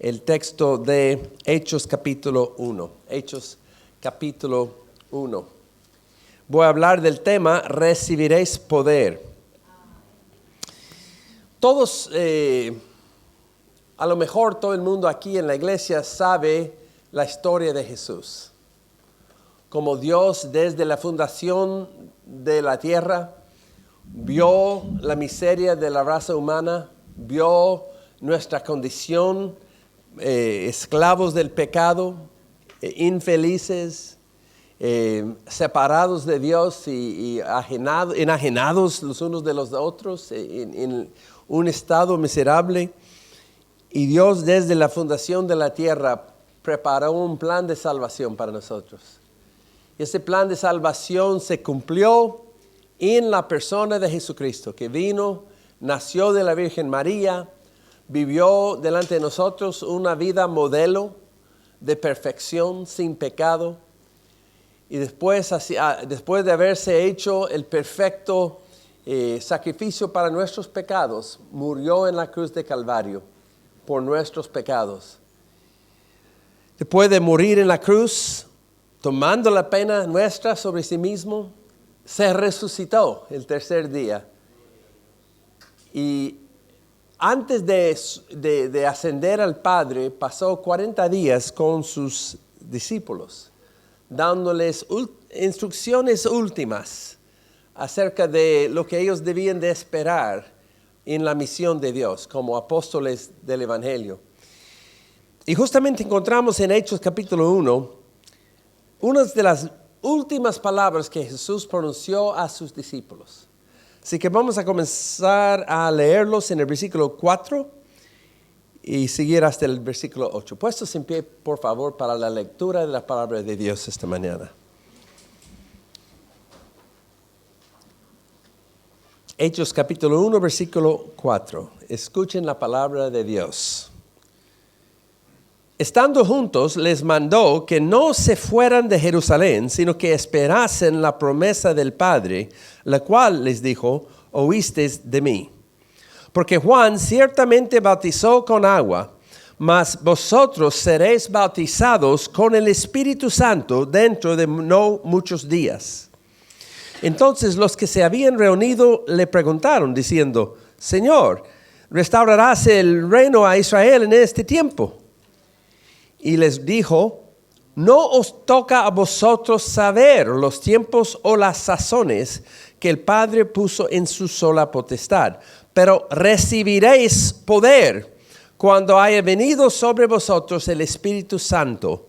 el texto de Hechos capítulo 1. Hechos capítulo 1. Voy a hablar del tema, recibiréis poder. Todos, a lo mejor todo el mundo aquí en la iglesia sabe la historia de Jesús. Como Dios desde la fundación de la tierra vio la miseria de la raza humana, vio nuestra condición, esclavos del pecado, infelices, separados de Dios y enajenados los unos de los otros, en un estado miserable. Y Dios desde la fundación de la tierra preparó un plan de salvación para nosotros. Y ese plan de salvación se cumplió en la persona de Jesucristo, que vino, nació de la Virgen María, vivió delante de nosotros una vida modelo de perfección, sin pecado. Y después de haberse hecho el perfecto sacrificio para nuestros pecados, murió en la cruz de Calvario por nuestros pecados. Después de morir en la cruz, tomando la pena nuestra sobre sí mismo, se resucitó el tercer día. Y antes de ascender al Padre, pasó 40 días con sus discípulos, dándoles instrucciones últimas acerca de lo que ellos debían de esperar en la misión de Dios como apóstoles del Evangelio. Y justamente encontramos en Hechos capítulo 1 una de las últimas palabras que Jesús pronunció a sus discípulos. Así que vamos a comenzar a leerlos en el versículo 4 y seguir hasta el versículo 8. Puestos en pie, por favor, para la lectura de la palabra de Dios esta mañana. Hechos capítulo 1, versículo 4. Escuchen la palabra de Dios. Estando juntos, les mandó que no se fueran de Jerusalén, sino que esperasen la promesa del Padre, la cual les dijo, oísteis de mí. Porque Juan ciertamente bautizó con agua, mas vosotros seréis bautizados con el Espíritu Santo dentro de no muchos días. Entonces los que se habían reunido le preguntaron, diciendo, Señor, ¿restaurarás el reino a Israel en este tiempo? Y les dijo, no os toca a vosotros saber los tiempos o las sazones que el Padre puso en su sola potestad, pero recibiréis poder cuando haya venido sobre vosotros el Espíritu Santo,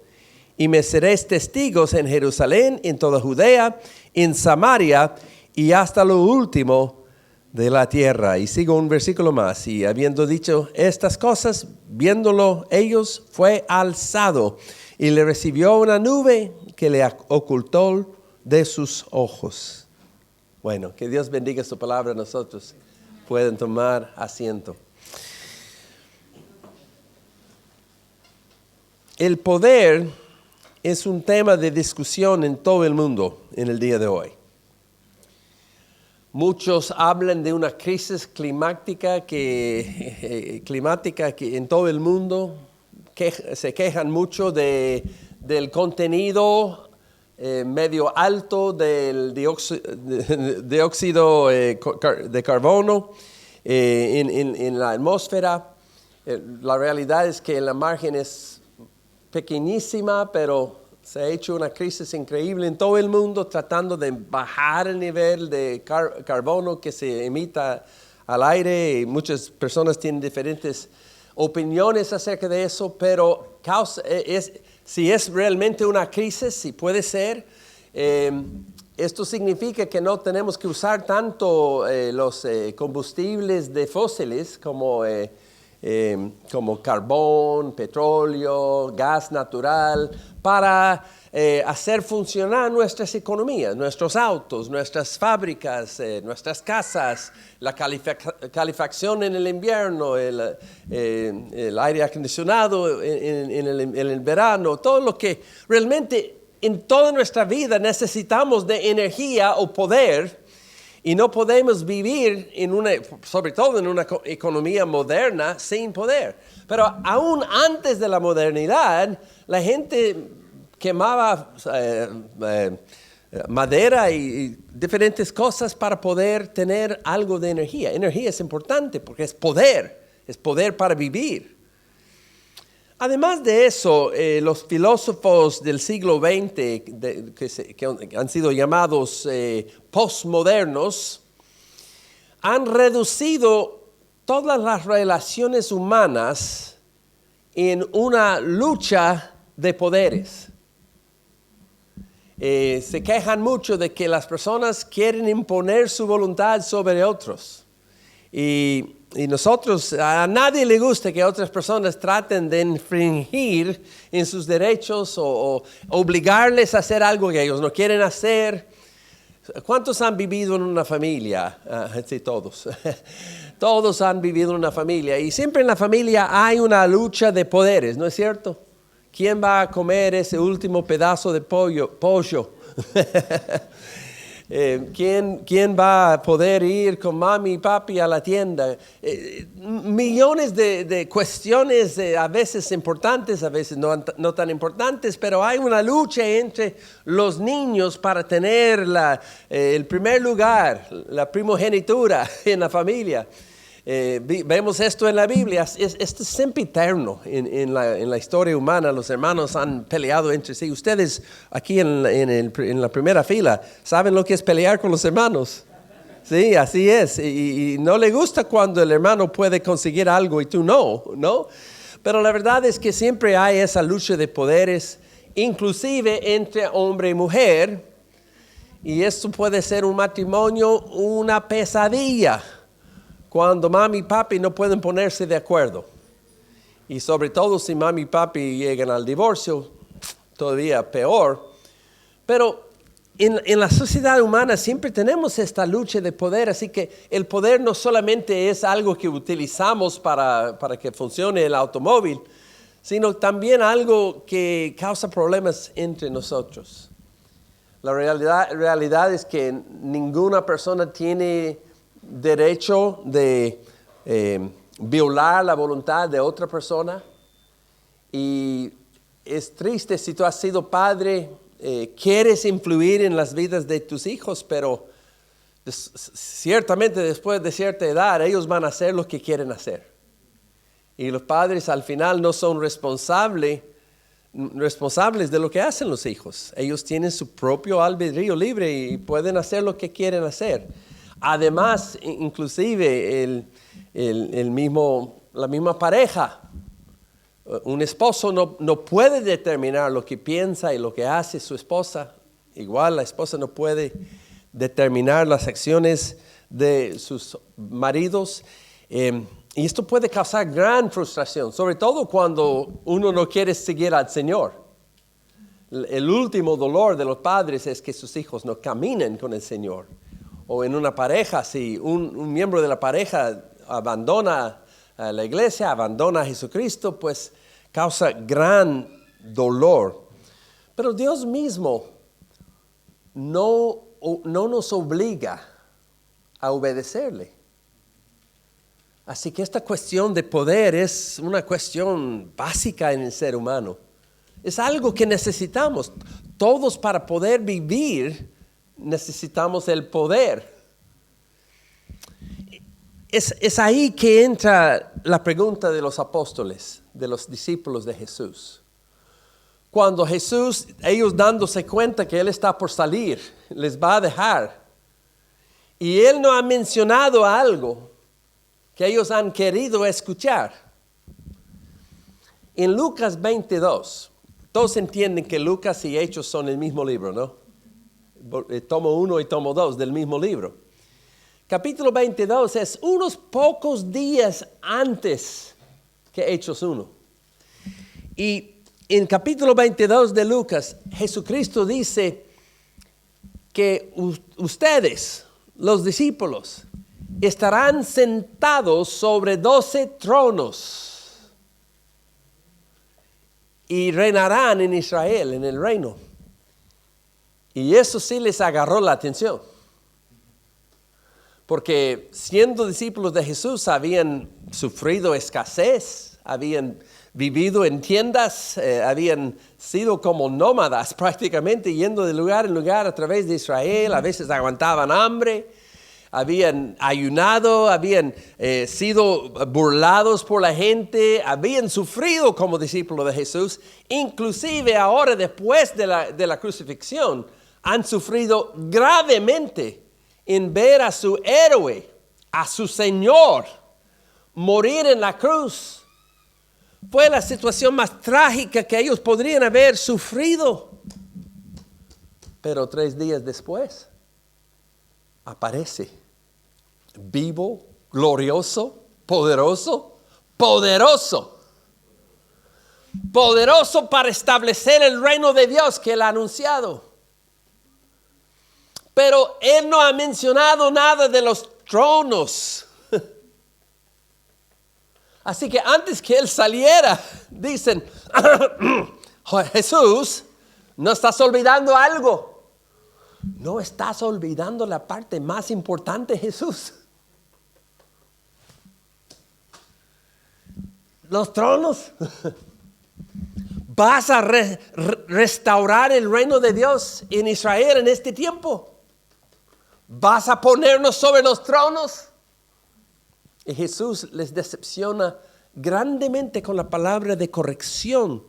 y me seréis testigos en Jerusalén, en toda Judea, en Samaria y hasta lo último de la tierra. Y sigo un versículo más. Y habiendo dicho estas cosas, viéndolo ellos, fue alzado y le recibió una nube que le ocultó de sus ojos. Bueno, que Dios bendiga su palabra a nosotros. Pueden tomar asiento. El poder es un tema de discusión en todo el mundo en el día de hoy. Muchos hablan de una crisis climática que en todo el mundo se quejan mucho del contenido medio alto del dióxido de carbono en la atmósfera. La realidad es que la margen es pequeñísima, pero se ha hecho una crisis increíble en todo el mundo tratando de bajar el nivel de carbono que se emita al aire. Y muchas personas tienen diferentes opiniones acerca de eso, pero si es realmente una crisis, si puede ser, esto significa que no tenemos que usar tanto los combustibles de fósiles como carbón, petróleo, gas natural, para hacer funcionar nuestras economías, nuestros autos, nuestras fábricas, nuestras casas, la calefacción en el invierno, el aire acondicionado en el verano, todo lo que realmente en toda nuestra vida necesitamos de energía o poder. Y no podemos vivir sobre todo en una economía moderna sin poder. Pero aún antes de la modernidad, la gente quemaba madera y diferentes cosas para poder tener algo de energía. Energía es importante porque es poder para vivir. Además de eso, los filósofos del siglo XX, que han sido llamados postmodernos, han reducido todas las relaciones humanas en una lucha de poderes. Se quejan mucho de que las personas quieren imponer su voluntad sobre otros. Y nosotros, a nadie le gusta que otras personas traten de infringir en sus derechos o obligarles a hacer algo que ellos no quieren hacer. ¿Cuántos han vivido en una familia? Sí, todos. Todos han vivido en una familia. Y siempre en la familia hay una lucha de poderes, ¿no es cierto? ¿Quién va a comer ese último pedazo de pollo? ¿Quién va a poder ir con mami y papi a la tienda? Millones de cuestiones, a veces importantes, a veces no tan importantes, pero hay una lucha entre los niños para tener el primer lugar, la primogenitura en la familia. Vemos esto en la Biblia. Esto es sempiterno en la historia humana. Los hermanos han peleado entre sí. Ustedes aquí en la primera fila saben lo que es pelear con los hermanos. Sí, así es. Y no le gusta cuando el hermano puede conseguir algo y tú no. Pero la verdad es que siempre hay esa lucha de poderes, inclusive entre hombre y mujer. Y esto puede ser un matrimonio, una pesadilla, cuando mami y papi no pueden ponerse de acuerdo. Y sobre todo si mami y papi llegan al divorcio, todavía peor. Pero en la sociedad humana siempre tenemos esta lucha de poder, así que el poder no solamente es algo que utilizamos para que funcione el automóvil, sino también algo que causa problemas entre nosotros. La realidad es que ninguna persona tiene derecho de violar la voluntad de otra persona. Y es triste si tú has sido padre, quieres influir en las vidas de tus hijos, pero ciertamente después de cierta edad ellos van a hacer lo que quieren hacer. Y los padres al final no son responsables de lo que hacen los hijos. Ellos tienen su propio albedrío libre y pueden hacer lo que quieren hacer. Además, inclusive la misma pareja, un esposo no puede determinar lo que piensa y lo que hace su esposa. Igual la esposa no puede determinar las acciones de sus maridos. Y esto puede causar gran frustración, sobre todo cuando uno no quiere seguir al Señor. El último dolor de los padres es que sus hijos no caminen con el Señor. O en una pareja, si un miembro de la pareja abandona a la iglesia, abandona a Jesucristo, pues causa gran dolor. Pero Dios mismo no nos obliga a obedecerle. Así que esta cuestión de poder es una cuestión básica en el ser humano. Es algo que necesitamos. Todos para poder vivir necesitamos el poder. Es ahí que entra la pregunta de los apóstoles, de los discípulos de Jesús. Cuando Jesús, ellos dándose cuenta que Él está por salir, les va a dejar. Y Él no ha mencionado algo que ellos han querido escuchar. En Lucas 22, todos entienden que Lucas y Hechos son el mismo libro, ¿no? Tomo 1 y tomo 2 del mismo libro. Capítulo 22 es unos pocos días antes que Hechos 1. Y en capítulo 22 de Lucas, Jesucristo dice que ustedes, los discípulos, estarán sentados sobre 12 tronos y reinarán en Israel, en el reino. Y eso sí les agarró la atención. porque siendo discípulos de Jesús habían sufrido escasez, habían vivido en tiendas, habían sido como nómadas prácticamente, yendo de lugar en lugar a través de Israel, a veces aguantaban hambre, habían ayunado, habían sido burlados por la gente, habían sufrido como discípulos de Jesús, inclusive ahora después de la crucifixión, han sufrido gravemente en ver a su héroe, a su Señor, morir en la cruz. Fue la situación más trágica que ellos podrían haber sufrido. Pero 3 días después, aparece vivo, glorioso, poderoso para establecer el reino de Dios que Él ha anunciado. Pero Él no ha mencionado nada de los tronos. Así que antes que Él saliera, dicen, Jesús, ¿no estás olvidando algo? No estás olvidando la parte más importante, Jesús. Los tronos. ¿Vas a restaurar el reino de Dios en Israel en este tiempo? ¿Vas a ponernos sobre los tronos? Y Jesús les decepciona grandemente con la palabra de corrección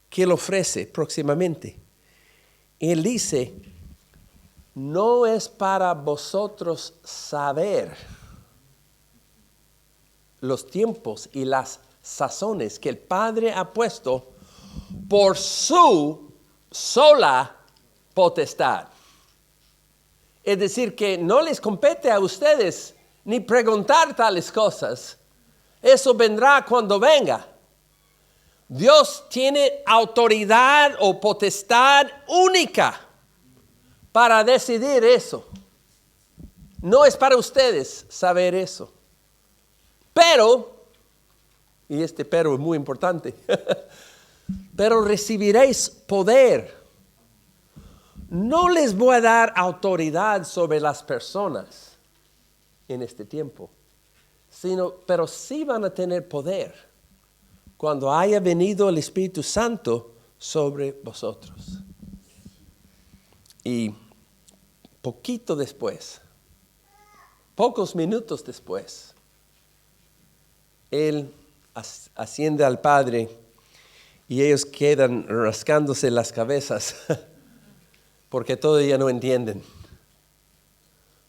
que Él ofrece próximamente. Él dice, no es para vosotros saber los tiempos y las sazones que el Padre ha puesto por su sola potestad. Es decir, que no les compete a ustedes ni preguntar tales cosas. Eso vendrá cuando venga. Dios tiene autoridad o potestad única para decidir eso. No es para ustedes saber eso. Pero, y este pero es muy importante, pero recibiréis poder. No les voy a dar autoridad sobre las personas en este tiempo, pero sí van a tener poder cuando haya venido el Espíritu Santo sobre vosotros. Y poquito después, pocos minutos después, Él asciende al Padre y ellos quedan rascándose las cabezas porque todavía no entienden,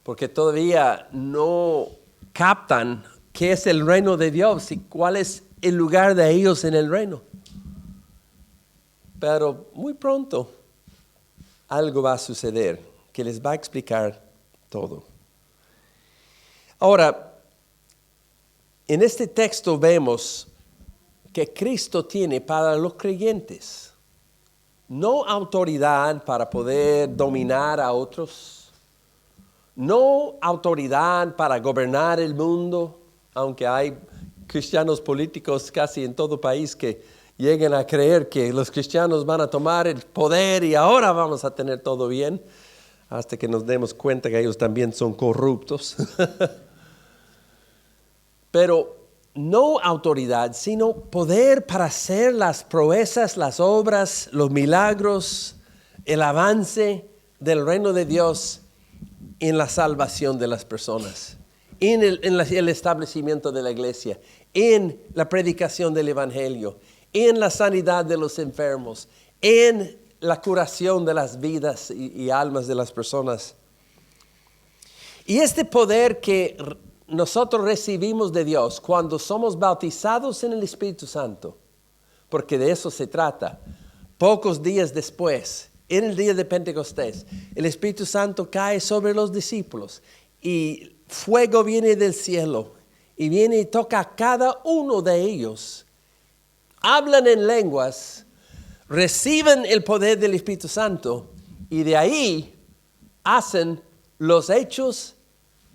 porque todavía no captan qué es el reino de Dios y cuál es el lugar de ellos en el reino. Pero muy pronto algo va a suceder que les va a explicar todo. Ahora, en este texto vemos que Cristo tiene para los creyentes no autoridad para poder dominar a otros, no autoridad para gobernar el mundo, aunque hay cristianos políticos casi en todo país que lleguen a creer que los cristianos van a tomar el poder y ahora vamos a tener todo bien, hasta que nos demos cuenta que ellos también son corruptos. Pero no autoridad, sino poder para hacer las proezas, las obras, los milagros, el avance del reino de Dios en la salvación de las personas, en el establecimiento de la iglesia, en la predicación del evangelio, en la sanidad de los enfermos, en la curación de las vidas y almas de las personas. Y este poder que nosotros recibimos de Dios cuando somos bautizados en el Espíritu Santo, porque de eso se trata. Pocos días después, en el día de Pentecostés, el Espíritu Santo cae sobre los discípulos y fuego viene del cielo y viene y toca a cada uno de ellos. Hablan en lenguas, reciben el poder del Espíritu Santo y de ahí hacen los hechos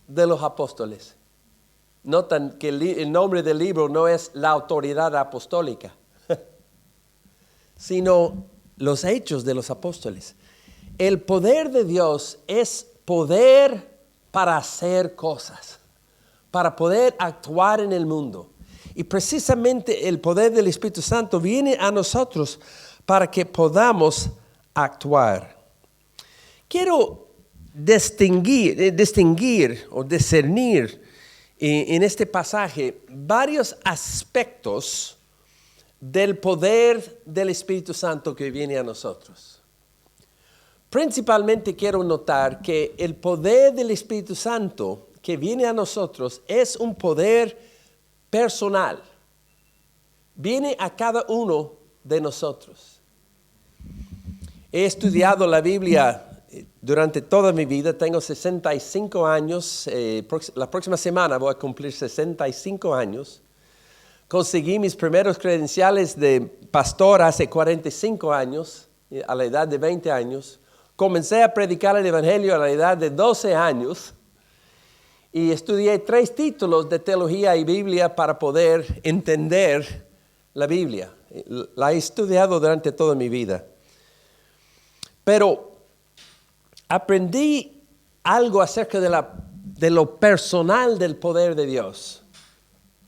de los apóstoles. Notan que el nombre del libro no es la autoridad apostólica, sino los hechos de los apóstoles. El poder de Dios es poder para hacer cosas, para poder actuar en el mundo. Y precisamente el poder del Espíritu Santo viene a nosotros para que podamos actuar. Quiero distinguir o discernir en este pasaje varios aspectos del poder del Espíritu Santo que viene a nosotros. Principalmente quiero notar que el poder del Espíritu Santo que viene a nosotros es un poder personal. Viene a cada uno de nosotros. He estudiado la Biblia durante toda mi vida. Tengo 65 años. La próxima semana voy a cumplir 65 años. Conseguí mis primeros credenciales de pastor hace 45 años, a la edad de 20 años. Comencé a predicar el Evangelio a la edad de 12 años. Y estudié 3 títulos de teología y Biblia para poder entender la Biblia. La he estudiado durante toda mi vida. Pero aprendí algo acerca de lo personal del poder de Dios.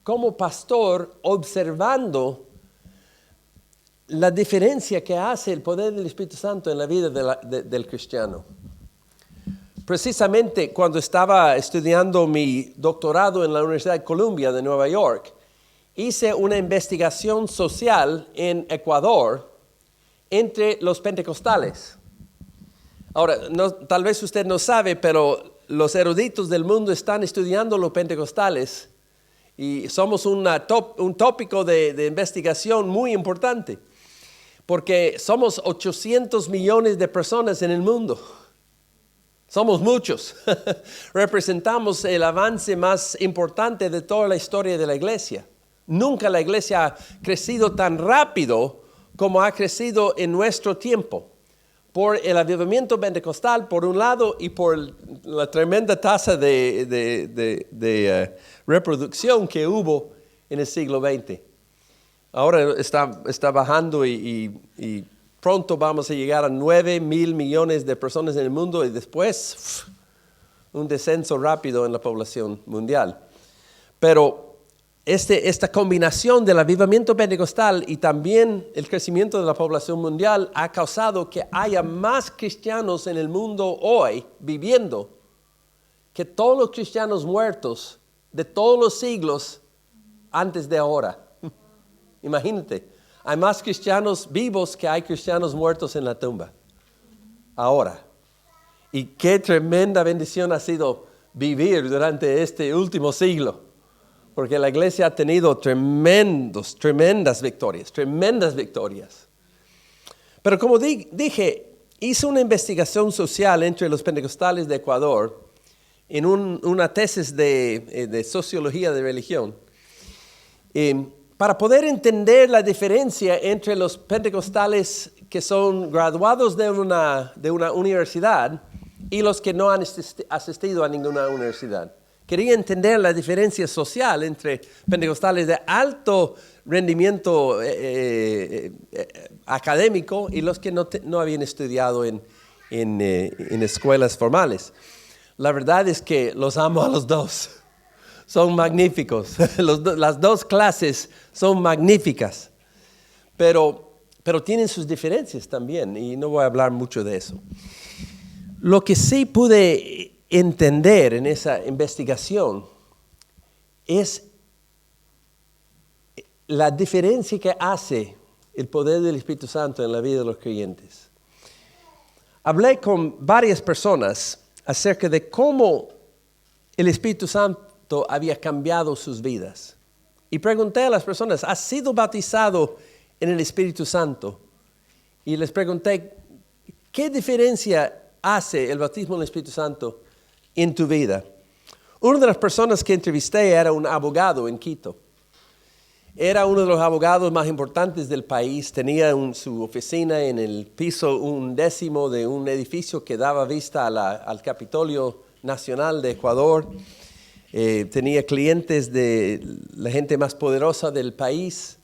Como pastor, observando la diferencia que hace el poder del Espíritu Santo en la vida del cristiano. Precisamente cuando estaba estudiando mi doctorado en la Universidad de Columbia de Nueva York, hice una investigación social en Ecuador entre los pentecostales. Ahora, tal vez usted no sabe, pero los eruditos del mundo están estudiando los pentecostales y somos un tópico de investigación muy importante, porque somos 800 millones de personas en el mundo. Somos muchos. Representamos el avance más importante de toda la historia de la iglesia. Nunca la iglesia ha crecido tan rápido como ha crecido en nuestro tiempo. Por el avivamiento pentecostal, por un lado, y por la tremenda tasa de reproducción que hubo en el siglo XX. Ahora está bajando y pronto vamos a llegar a 9,000 millones de personas en el mundo y después un descenso rápido en la población mundial. Pero esta combinación del avivamiento pentecostal y también el crecimiento de la población mundial ha causado que haya más cristianos en el mundo hoy viviendo que todos los cristianos muertos de todos los siglos antes de ahora. Imagínate, hay más cristianos vivos que hay cristianos muertos en la tumba. Ahora. Y qué tremenda bendición ha sido vivir durante este último siglo. Porque la iglesia ha tenido tremendas victorias. Pero como dije, hice una investigación social entre los pentecostales de Ecuador en una tesis de sociología de religión. Para poder entender la diferencia entre los pentecostales que son graduados de una universidad y los que no han asistido a ninguna universidad. Quería entender la diferencia social entre pentecostales de alto rendimiento académico y los que no habían estudiado en escuelas formales. La verdad es que los amo a los dos. Son magníficos. Las dos clases son magníficas. Pero tienen sus diferencias también y no voy a hablar mucho de eso. Lo que sí pude entender en esa investigación es la diferencia que hace el poder del Espíritu Santo en la vida de los creyentes. Hablé con varias personas acerca de cómo el Espíritu Santo había cambiado sus vidas. Y pregunté a las personas, ¿has sido bautizado en el Espíritu Santo? Y les pregunté, ¿qué diferencia hace el bautismo en el Espíritu Santo en tu vida? Una de las personas que entrevisté era un abogado en Quito. Era uno de los abogados más importantes del país. Tenía su oficina en el piso 11 de un edificio que daba vista al Capitolio Nacional de Ecuador. Tenía clientes de la gente más poderosa del país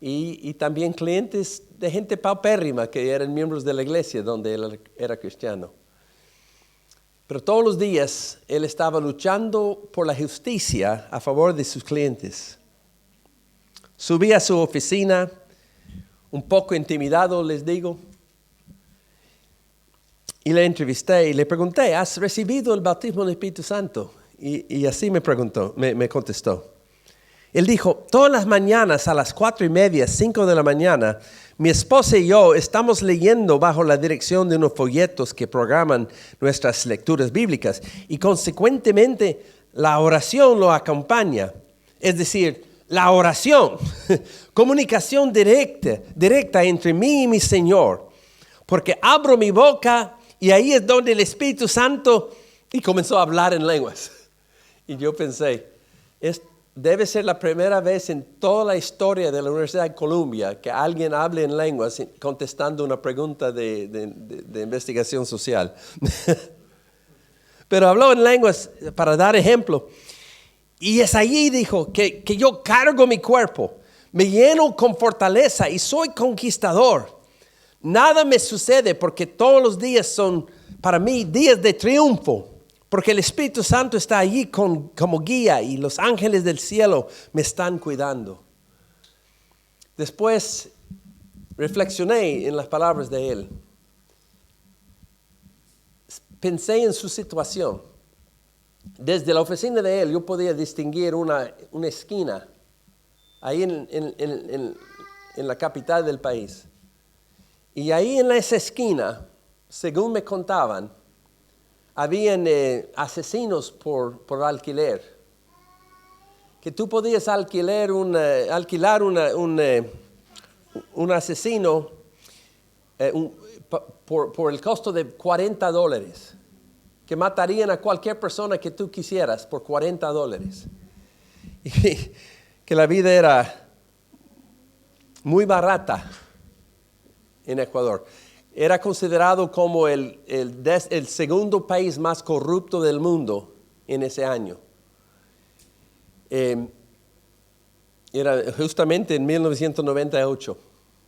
y también clientes de gente paupérrima que eran miembros de la iglesia donde él era cristiano. Pero todos los días él estaba luchando por la justicia a favor de sus clientes. Subí a su oficina, un poco intimidado, les digo, y le entrevisté y le pregunté, ¿has recibido el bautismo del Espíritu Santo? Y así me contestó. Él dijo, todas las mañanas a las 4:30, 5 de la mañana, mi esposa y yo estamos leyendo bajo la dirección de unos folletos que programan nuestras lecturas bíblicas y consecuentemente la oración lo acompaña. Es decir, la oración, comunicación directa entre mí y mi Señor, porque abro mi boca y ahí es donde el Espíritu Santo y comenzó a hablar en lenguas. Y yo pensé, debe ser la primera vez en toda la historia de la Universidad de Columbia que alguien hable en lenguas contestando una pregunta de investigación social. Pero habló en lenguas para dar ejemplo. Y es allí, dijo, que yo cargo mi cuerpo, me lleno con fortaleza y soy conquistador. Nada me sucede porque todos los días son para mí días de triunfo. Porque el Espíritu Santo está allí como guía y los ángeles del cielo me están cuidando. Después reflexioné en las palabras de él. Pensé en su situación. Desde la oficina de él yo podía distinguir una esquina ahí en la capital del país. Y ahí en esa esquina, según me contaban, habían asesinos por alquiler. Que tú podías alquilar un asesino por el costo de $40. Que matarían a cualquier persona que tú quisieras por $40. Y que la vida era muy barata en Ecuador. Era considerado como el segundo país más corrupto del mundo en ese año. Era justamente en 1998.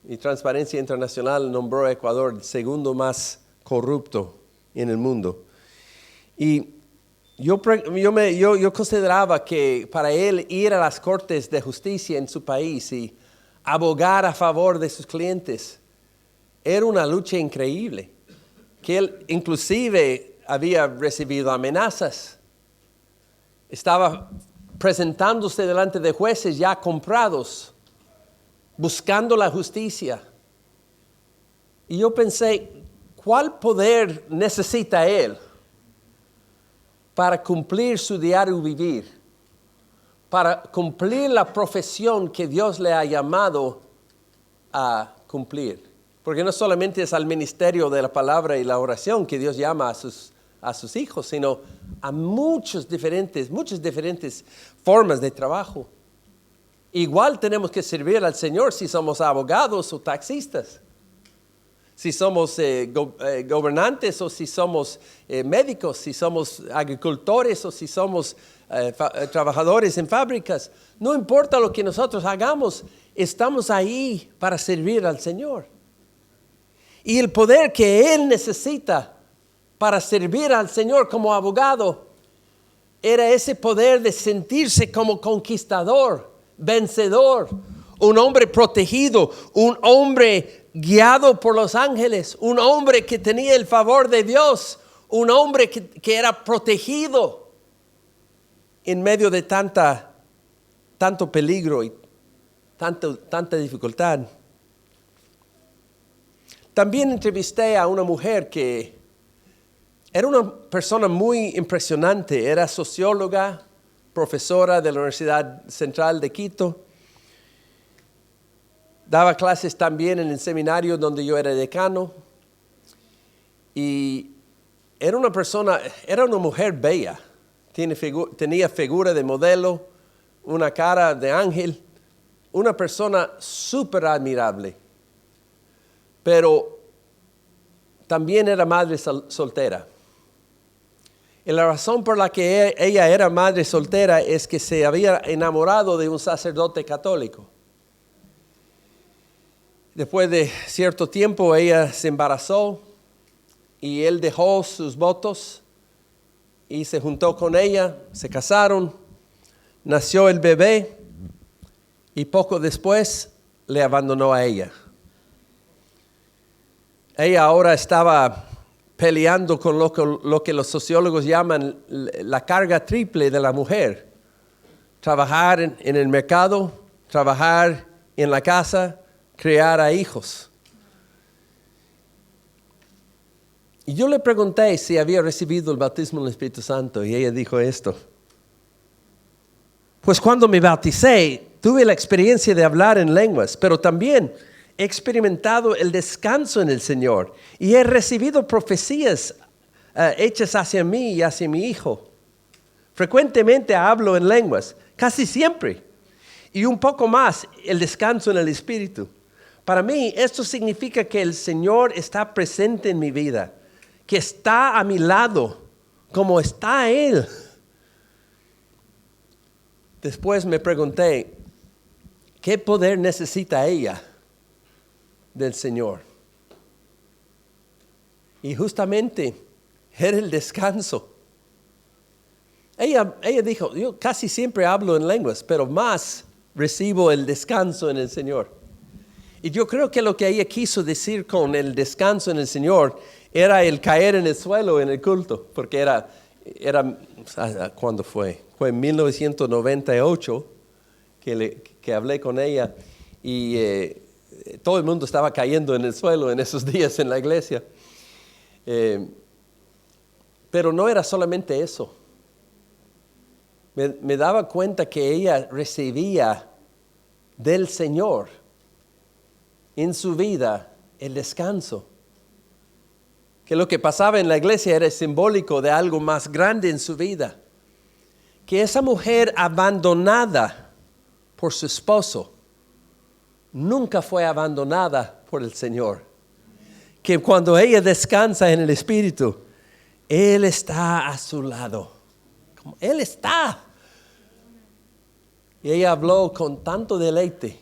Y Transparencia Internacional nombró a Ecuador el segundo más corrupto en el mundo. Y yo consideraba que para él ir a las cortes de justicia en su país y abogar a favor de sus clientes era una lucha increíble, que él inclusive había recibido amenazas. Estaba presentándose delante de jueces ya comprados, buscando la justicia. Y yo pensé, ¿cuál poder necesita él para cumplir su diario vivir? Para cumplir la profesión que Dios le ha llamado a cumplir. Porque no solamente es al ministerio de la palabra y la oración que Dios llama a sus hijos, sino a muchas diferentes formas de trabajo. Igual tenemos que servir al Señor si somos abogados o taxistas, si somos gobernantes o si somos médicos, si somos agricultores o si somos trabajadores en fábricas. No importa lo que nosotros hagamos, estamos ahí para servir al Señor. Y el poder que él necesita para servir al Señor como abogado era ese poder de sentirse como conquistador, vencedor, un hombre protegido, un hombre guiado por los ángeles, un hombre que tenía el favor de Dios, un hombre que era protegido en medio de tanto peligro y tanta dificultad. También entrevisté a una mujer que era una persona muy impresionante. Era socióloga, profesora de la Universidad Central de Quito. Daba clases también en el seminario donde yo era decano. Y era una mujer bella. Tenía figura de modelo, una cara de ángel, una persona súper admirable. Pero también era madre soltera. Y la razón por la que ella era madre soltera es que se había enamorado de un sacerdote católico. Después de cierto tiempo ella se embarazó y él dejó sus votos y se juntó con ella, se casaron, nació el bebé y poco después le abandonó a ella. Ella ahora estaba peleando con lo que los sociólogos llaman la carga triple de la mujer. Trabajar en el mercado, trabajar en la casa, criar a hijos. Y yo le pregunté si había recibido el bautismo del Espíritu Santo y ella dijo esto. Pues cuando me bauticé, tuve la experiencia de hablar en lenguas, pero también he experimentado el descanso en el Señor y he recibido profecías hechas hacia mí y hacia mi hijo. Frecuentemente hablo en lenguas, casi siempre, y un poco más el descanso en el Espíritu. Para mí esto significa que el Señor está presente en mi vida, que está a mi lado, como está Él. Después me pregunté, ¿qué poder necesita ella del Señor? Y justamente era el descanso. Ella dijo, yo casi siempre hablo en lenguas, pero más recibo el descanso en el Señor. Y yo creo que lo que ella quiso decir con el descanso en el Señor era el caer en el suelo en el culto, porque era ¿cuándo fue? Fue en 1998 que hablé con ella y todo el mundo estaba cayendo en el suelo en esos días en la iglesia. Pero no era solamente eso. Me daba cuenta que ella recibía del Señor en su vida el descanso. Que lo que pasaba en la iglesia era simbólico de algo más grande en su vida. Que esa mujer abandonada por su esposo nunca fue abandonada por el Señor. Que cuando ella descansa en el Espíritu, Él está a su lado. Como Él está. Y ella habló con tanto deleite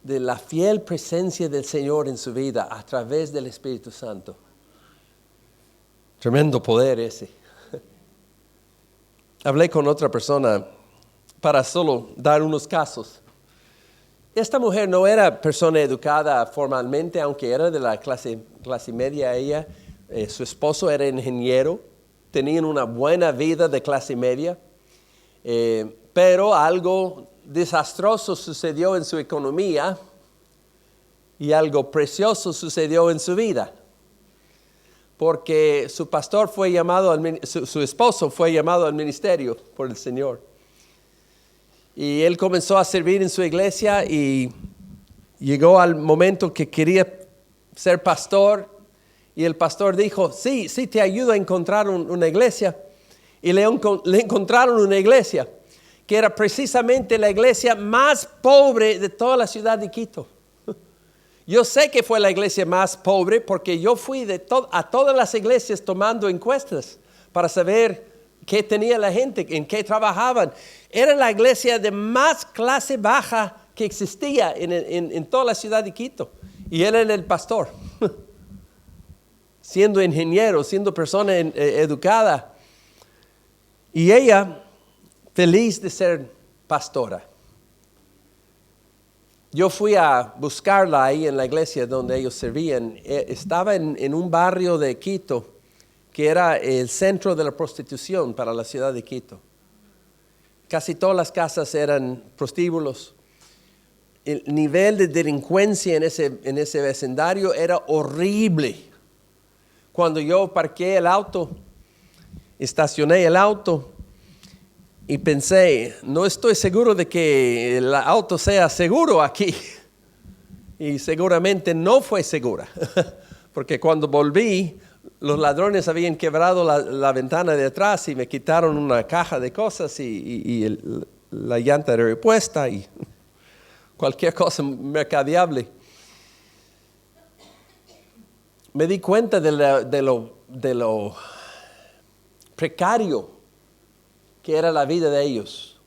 de la fiel presencia del Señor en su vida a través del Espíritu Santo. Tremendo poder ese. Hablé con otra persona para solo dar unos casos. Esta mujer no era persona educada formalmente, aunque era de la clase media ella. Su esposo era ingeniero, tenían una buena vida de clase media, pero algo desastroso sucedió en su economía y algo precioso sucedió en su vida. Porque su pastor fue llamado, su esposo fue llamado al ministerio por el Señor. Y él comenzó a servir en su iglesia y llegó al momento que quería ser pastor. Y el pastor dijo, sí, te ayudo a encontrar una iglesia. Y le encontraron una iglesia que era precisamente la iglesia más pobre de toda la ciudad de Quito. Yo sé que fue la iglesia más pobre porque yo fui a todas las iglesias tomando encuestas para saber qué tenía la gente, en qué trabajaban. Era la iglesia de más clase baja que existía en toda la ciudad de Quito. Y él era el pastor. Siendo ingeniero, siendo persona educada. Y ella, feliz de ser pastora. Yo fui a buscarla ahí en la iglesia donde ellos servían. Estaba en un barrio de Quito que era el centro de la prostitución para la ciudad de Quito. Casi todas las casas eran prostíbulos. El nivel de delincuencia en ese vecindario era horrible. Cuando yo parqué el auto, estacioné el auto y pensé, no estoy seguro de que el auto sea seguro aquí. Y seguramente no fue segura, porque cuando volví, los ladrones habían quebrado la ventana de atrás y me quitaron una caja de cosas y la llanta era repuesta y cualquier cosa mercadeable. Me di cuenta de lo precario que era la vida de ellos.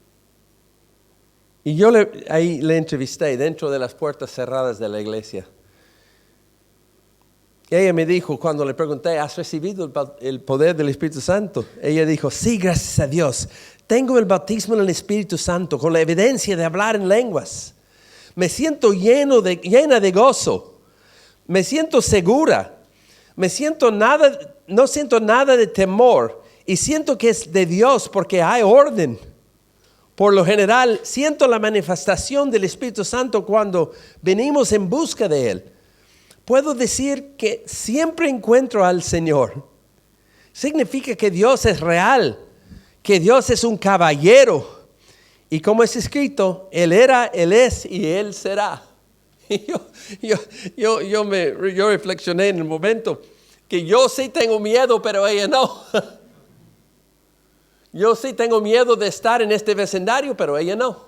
Y yo ahí le entrevisté dentro de las puertas cerradas de la iglesia. ella me dijo, cuando le pregunté, ¿has recibido el poder del Espíritu Santo? Ella dijo, sí, gracias a Dios. Tengo el bautismo en el Espíritu Santo con la evidencia de hablar en lenguas. Me siento llena de gozo. Me siento segura. No siento nada de temor. Y siento que es de Dios porque hay orden. Por lo general, siento la manifestación del Espíritu Santo cuando venimos en busca de Él. Puedo decir que siempre encuentro al Señor. Significa que Dios es real, que Dios es un caballero. Y como es escrito, Él era, Él es y Él será. Y yo reflexioné en el momento que yo sí tengo miedo, pero ella no. Yo sí tengo miedo de estar en este vecindario, pero ella no.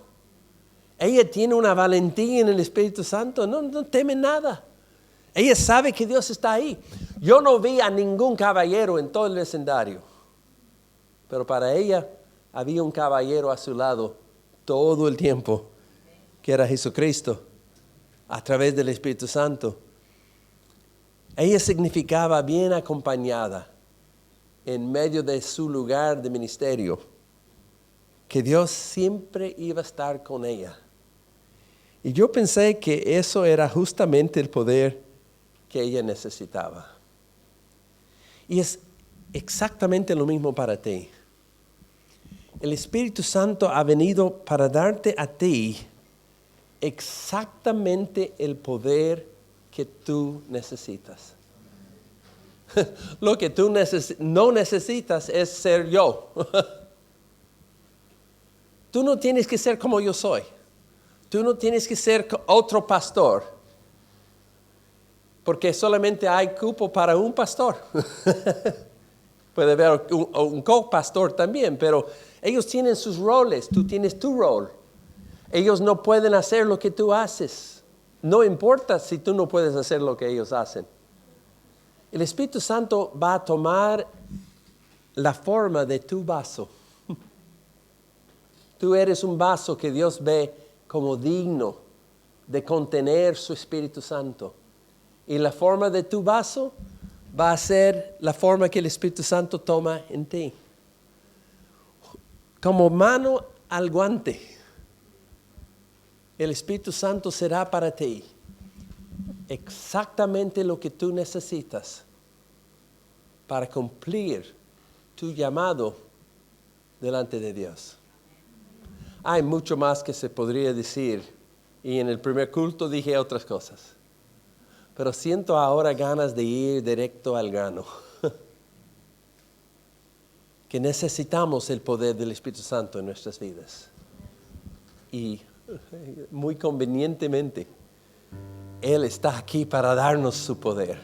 Ella tiene una valentía en el Espíritu Santo, no teme nada. Ella sabe que Dios está ahí. Yo no vi a ningún caballero en todo el vecindario, pero para ella había un caballero a su lado todo el tiempo, que era Jesucristo, a través del Espíritu Santo. Ella significaba bien acompañada en medio de su lugar de ministerio, que Dios siempre iba a estar con ella. Y yo pensé que eso era justamente el poder que ella necesitaba. Y es exactamente lo mismo para ti. El Espíritu Santo ha venido para darte a ti exactamente el poder que tú necesitas. Lo que tú no necesitas es ser yo. Tú no tienes que ser como yo soy. Tú no tienes que ser otro pastor. Porque solamente hay cupo para un pastor. Puede haber un co-pastor también, pero ellos tienen sus roles, tú tienes tu rol. Ellos no pueden hacer lo que tú haces. No importa si tú no puedes hacer lo que ellos hacen. El Espíritu Santo va a tomar la forma de tu vaso. Tú eres un vaso que Dios ve como digno de contener su Espíritu Santo. Y la forma de tu vaso va a ser la forma que el Espíritu Santo toma en ti. Como mano al guante, el Espíritu Santo será para ti exactamente lo que tú necesitas para cumplir tu llamado delante de Dios. Hay mucho más que se podría decir, y en el primer culto dije otras cosas. Pero siento ahora ganas de ir directo al grano. Que necesitamos el poder del Espíritu Santo en nuestras vidas. Y muy convenientemente, Él está aquí para darnos su poder.